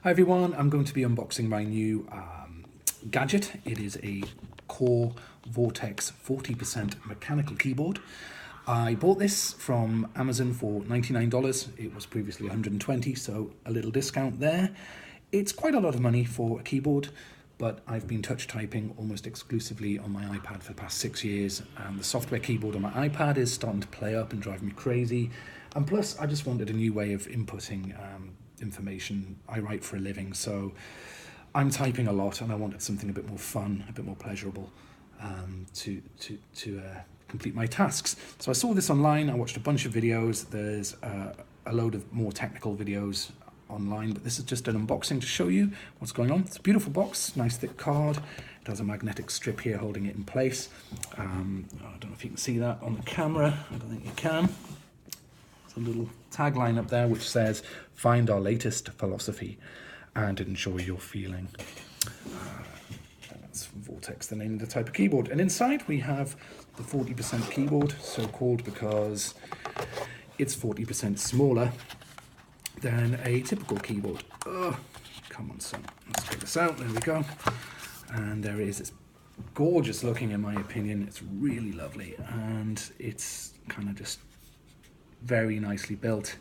Hi everyone, I'm going to be unboxing my new gadget. It is a Core Vortex 40% mechanical keyboard. I bought this from Amazon for $99. It was previously $120, so a little discount there. It's quite a lot of money for a keyboard, but I've been touch typing almost exclusively on my iPad for the past 6 years, and the software keyboard on my iPad is starting to play up and drive me crazy. And plus, I just wanted a new way of inputting information. I write for a living, so I'm typing a lot, and I wanted something a bit more fun, a bit more pleasurable to complete my tasks. So I saw this online. I watched a bunch of videos. There's a load of more technical videos online, but this is just an unboxing to show you what's going on. It's a beautiful box, nice thick card. It has a magnetic strip here holding it in place. I don't know if you can see that on the camera. I don't think you can. There's a little tagline up there which says, "Find our latest philosophy and enjoy your feeling." That's Vortex, the name of the type of keyboard. And inside we have the 40% keyboard, so called because it's 40% smaller than a typical keyboard. Oh, come on, son. Let's get this out. There we go. And there it is. It's gorgeous looking, in my opinion. It's really lovely, and it's kind of just very nicely built.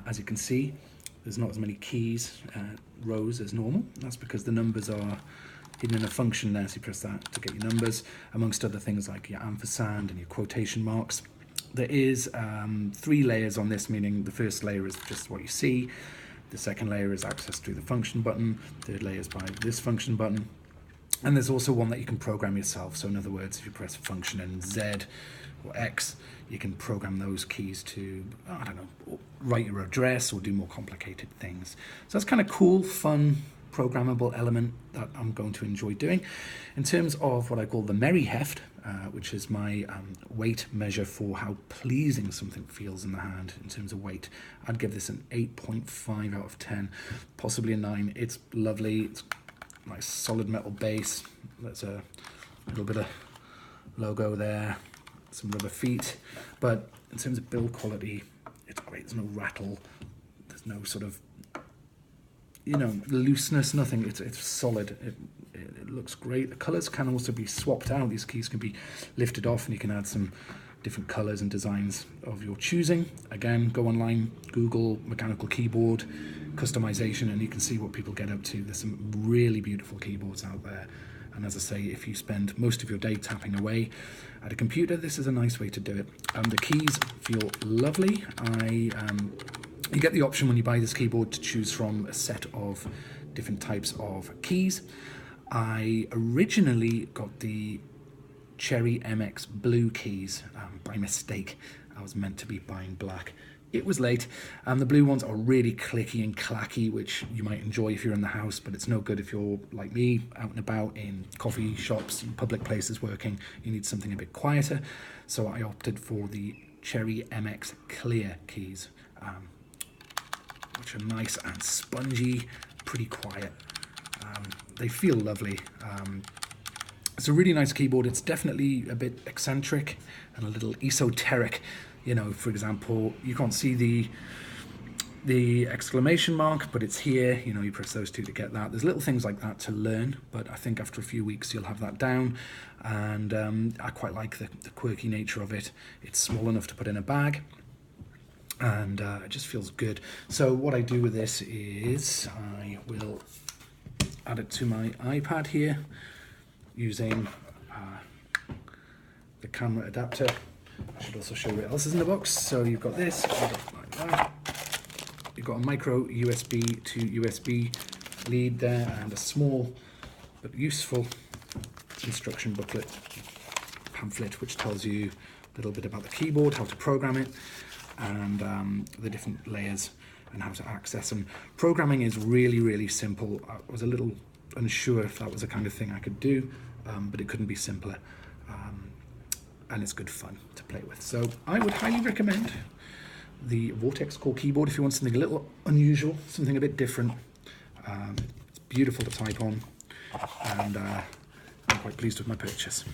As you can see, there's not as many keys rows as normal. That's because the numbers are hidden in a function there, so you press that to get your numbers, amongst other things like your ampersand and your quotation marks. There is 3 layers on this, meaning the first layer is just what you see, the second layer is access through the function button, third layer is by this function button, and there's also one that you can program yourself. So in other words, if you press function and Z or X, you can program those keys to, I don't know, write your address or do more complicated things. So that's kind of cool, fun, programmable element that I'm going to enjoy doing. In terms of what I call the Merry Heft, which is my weight measure for how pleasing something feels in the hand in terms of weight, I'd give this an 8.5 out of 10, possibly a 9. It's lovely. It's nice solid metal base. There's a little bit of logo there, some rubber feet, but in terms of build quality, it's great. There's no rattle, there's no sort of, you know, looseness, nothing. It's solid. It looks great. The colors can also be swapped out. These keys can be lifted off, and you can add some different colors and designs of your choosing. Again, go online, Google mechanical keyboard customization, and you can see what people get up to. There's some really beautiful keyboards out there. And as I say, if you spend most of your day tapping away at a computer, this is a nice way to do it. The keys feel lovely. You get the option when you buy this keyboard to choose from a set of different types of keys. I originally got the Cherry MX blue keys by mistake. I was meant to be buying black. It was late, and the blue ones are really clicky and clacky, which you might enjoy if you're in the house, but it's no good if you're like me, out and about in coffee shops and public places working. You need something a bit quieter, so I opted for the Cherry MX clear keys, which are nice and spongy, pretty quiet. They feel lovely. It's a really nice keyboard. It's definitely a bit eccentric and a little esoteric. You know, for example, you can't see the exclamation mark, but it's here. You know, you press those two to get that. There's little things like that to learn, but I think after a few weeks you'll have that down. And I quite like the quirky nature of it. It's small enough to put in a bag, and it just feels good. So what I do with this is I will add it to my iPad here using the camera adapter. I should also show what else is in the box. So you've got this, like that. You've got a micro USB to USB lead there, and a small but useful instruction booklet, pamphlet, which tells you a little bit about the keyboard, how to program it, and the different layers and how to access them. Programming is really, really simple. I was a little unsure if that was the kind of thing I could do, but it couldn't be simpler. And it's good fun to play with. So I would highly recommend the Vortex Core keyboard if you want something a little unusual, something a bit different. It's beautiful to type on, and I'm quite pleased with my purchase.